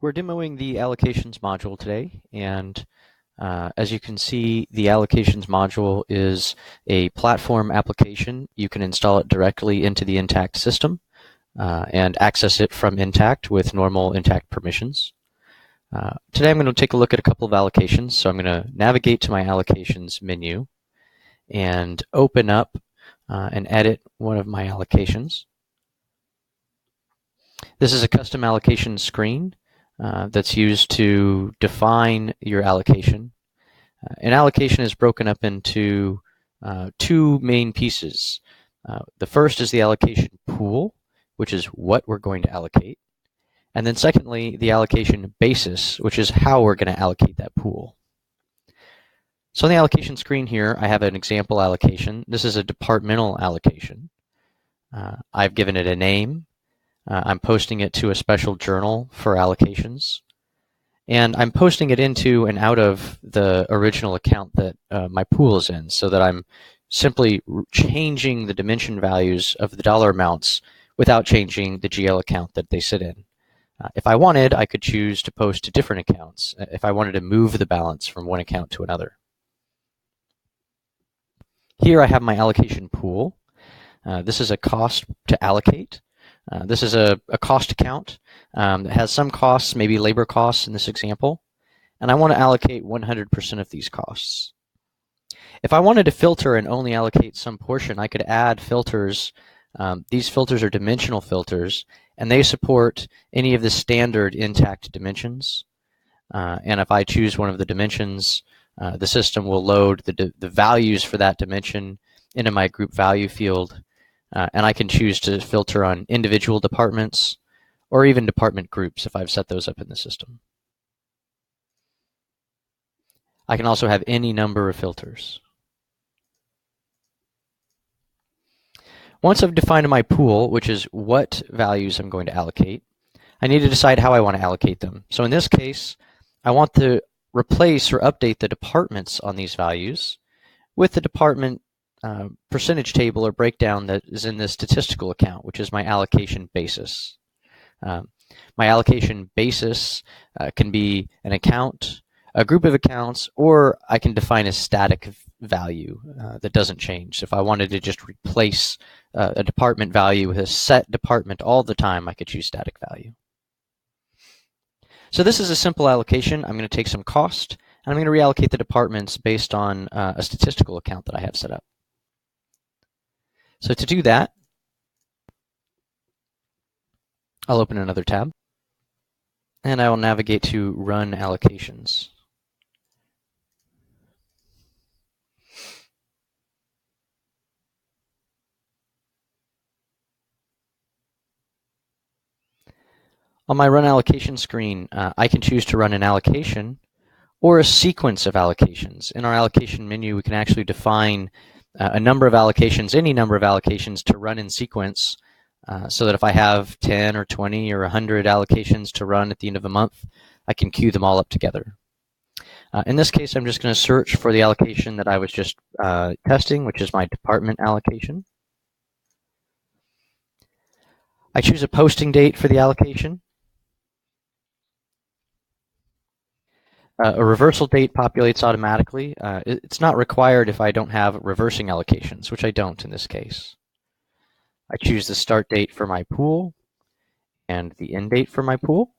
We're demoing the Allocations module today, and as you can see, the Allocations module is a platform application. You can install it directly into the Intacct system and access it from Intacct with normal Intacct permissions. Today I'm going to take a look at a couple of allocations. So I'm going to navigate to my Allocations menu and open up and edit one of my allocations. This is a custom allocation screen that's used to define your allocation. An allocation is broken up into two main pieces. The first is the allocation pool, which is what we're going to allocate. And then secondly, the allocation basis, which is how we're going to allocate that pool. So on the allocation screen here, I have an example allocation. This is a departmental allocation. I've given it a name. I'm posting it to a special journal for allocations. And I'm posting it into and out of the original account that my pool is in, so that I'm simply changing the dimension values of the dollar amounts without changing the GL account that they sit in. If I wanted, I could choose to post to different accounts if I wanted to move the balance from one account to another. Here I have my allocation pool. This is a cost to allocate. This is a cost account that has some costs, maybe labor costs in this example, and I want to allocate 100% of these costs. If I wanted to filter and only allocate some portion, I could add filters. These filters are dimensional filters, and they support any of the standard Intacct dimensions. And if I choose one of the dimensions, the system will load the values for that dimension into my group value field. And I can choose to filter on individual departments or even department groups if I've set those up in the system. I can also have any number of filters. Once I've defined my pool, which is what values I'm going to allocate, I need to decide how I want to allocate them. So in this case, I want to replace or update the departments on these values with the department percentage table or breakdown that is in the statistical account, which is my allocation basis. My allocation basis can be an account, a group of accounts, or I can define a static value that doesn't change. So if I wanted to just replace a department value with a set department all the time, I could choose static value. So this is a simple allocation. I'm going to take some cost, and I'm going to reallocate the departments based on a statistical account that I have set up. So to do that, I'll open another tab, and I will navigate to Run Allocations. On my Run Allocation screen, I can choose to run an allocation or a sequence of allocations. In our allocation menu, we can actually define a number of allocations, any number of allocations to run in sequence, so that if I have 10 or 20 or 100 allocations to run at the end of a month, I can queue them all up together. In this case, I'm just going to search for the allocation that I was just testing, which is my department allocation. I choose a posting date for the allocation. A reversal date populates automatically. It's not required if I don't have reversing allocations, which I don't in this case. I choose the start date for my pool and the end date for my pool,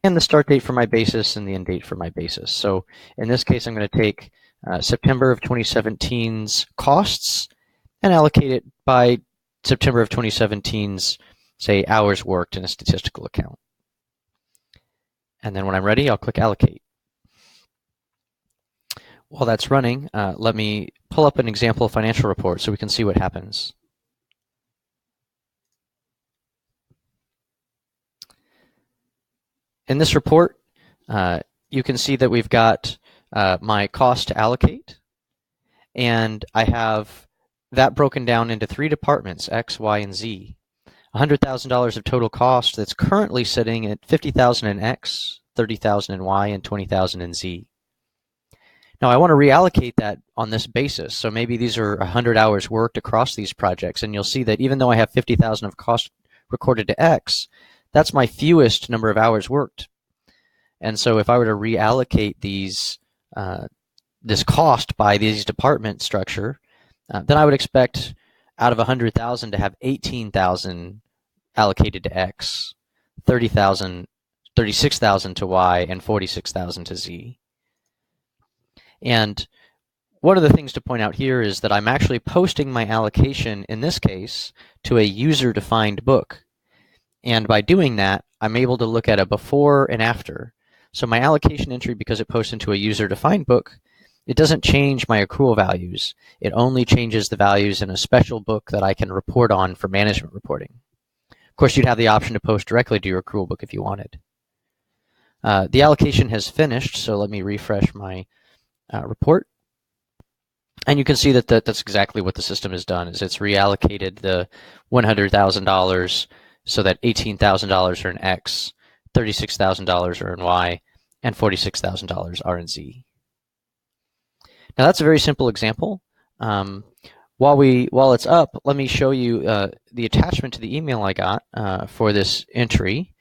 and the start date for my basis and the end date for my basis. So in this case, I'm going to take September of 2017's costs and allocate it by September of 2017's, say, hours worked in a statistical account. And then when I'm ready, I'll click Allocate. While that's running, let me pull up an example financial report so we can see what happens. In this report, you can see that we've got my cost to allocate, and I have that broken down into three departments, X, Y, and Z. $100,000 of total cost that's currently sitting at $50,000 in X, $30,000 in Y, and $20,000 in Z. Now I want to reallocate that on this basis. So maybe these are 100 hours worked across these projects, and you'll see that even though I have $50,000 of cost recorded to X, that's my fewest number of hours worked. And so if I were to reallocate these this cost by these department structure, then I would expect out of 100,000 to have 18,000 allocated to X, 30,000, 36,000 to Y, and 46,000 to Z. And one of the things to point out here is that I'm actually posting my allocation, in this case, to a user-defined book. And by doing that, I'm able to look at a before and after. So my allocation entry, because it posts into a user-defined book, it doesn't change my accrual values. It only changes the values in a special book that I can report on for management reporting. Of course, you'd have the option to post directly to your accrual book if you wanted. The allocation has finished, so let me refresh my report. And you can see that that's exactly what the system has done, is it's reallocated the $100,000 so that $18,000 are in X, $36,000 are in Y, and $46,000 are in Z. Now that's a very simple example. While it's up, let me show you the attachment to the email I got for this entry.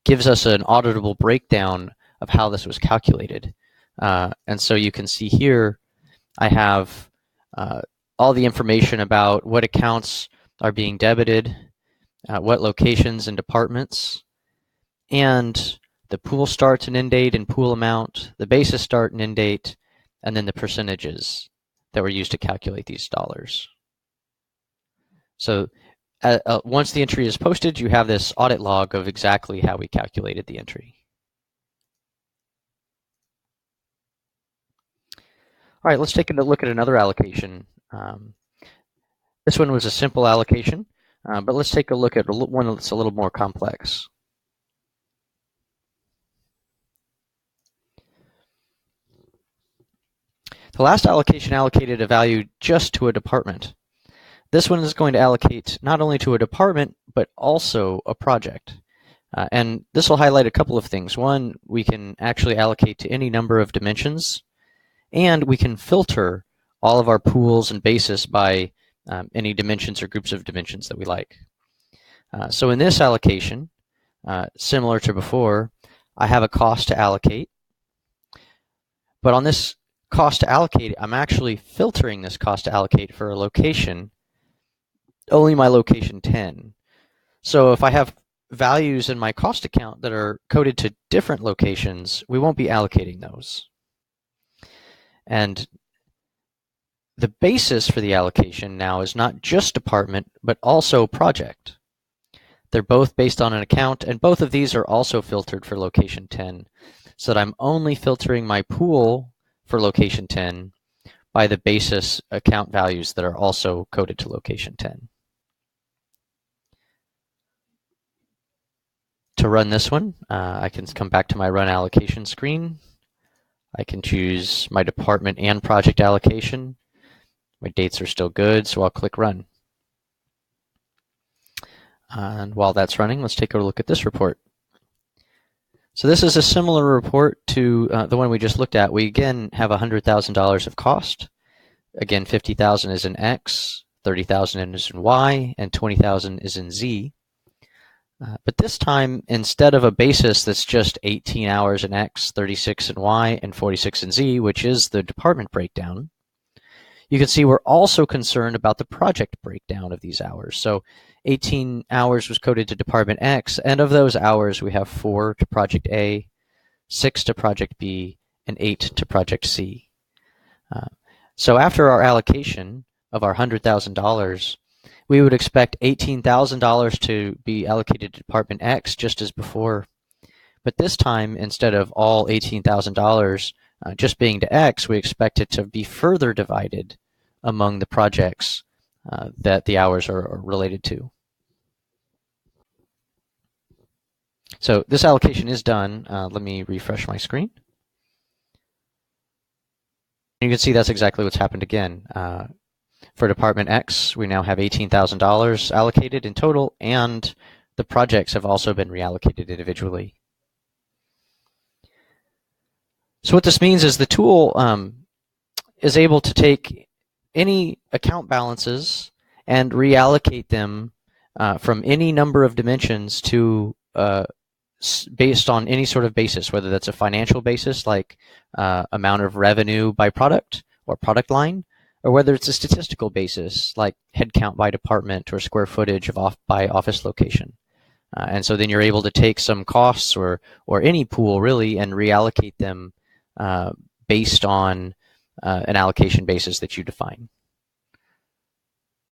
Gives us an auditable breakdown of how this was calculated. And so you can see here I have all the information about what accounts are being debited, what locations and departments, and the pool start and end date and pool amount, the basis start and end date, and then the percentages that were used to calculate these dollars. So once the entry is posted, you have this audit log of exactly how we calculated the entry. All right, let's take a look at another allocation. This one was a simple allocation, but let's take a look at one that's a little more complex. The last allocation allocated a value just to a department. This one is going to allocate not only to a department, but also a project. And this will highlight a couple of things. One, we can actually allocate to any number of dimensions, and we can filter all of our pools and basis by any dimensions or groups of dimensions that we like. So in this allocation, similar to before, I have a cost to allocate. But on this cost to allocate, I'm actually filtering this cost to allocate for a location, only my location 10. So if I have values in my cost account that are coded to different locations, we won't be allocating those. And the basis for the allocation now is not just department, but also project. They're both based on an account, and both of these are also filtered for location 10, so that I'm only filtering my pool for location 10 by the basis account values that are also coded to location 10. To run this one, I can come back to my Run Allocation screen. I can choose my department and project allocation. My dates are still good, so I'll click Run. And while that's running, let's take a look at this report. So this is a similar report to the one we just looked at. We again have $100,000 of cost. Again, $50,000 is in X, $30,000 is in Y, and $20,000 is in Z. But this time, instead of a basis that's just 18 hours in X, 36 in Y, and 46 in Z, which is the department breakdown, you can see we're also concerned about the project breakdown of these hours. So 18 hours was coded to Department X, and of those hours, we have 4 to Project A, 6 to Project B, and 8 to Project C. So after our allocation of our $100,000, we would expect $18,000 to be allocated to Department X just as before. But this time, instead of all $18,000 just being to X, we expect it to be further divided among the projects that the hours are related to. So this allocation is done. Let me refresh my screen. You can see that's exactly what's happened again. For Department X, we now have $18,000 allocated in total, and the projects have also been reallocated individually. So what this means is the tool is able to take any account balances and reallocate them from any number of dimensions to based on any sort of basis, whether that's a financial basis like amount of revenue by product or product line, or whether it's a statistical basis like headcount by department or square footage by office location. And so then you're able to take some costs or any pool really and reallocate them based on an allocation basis that you define.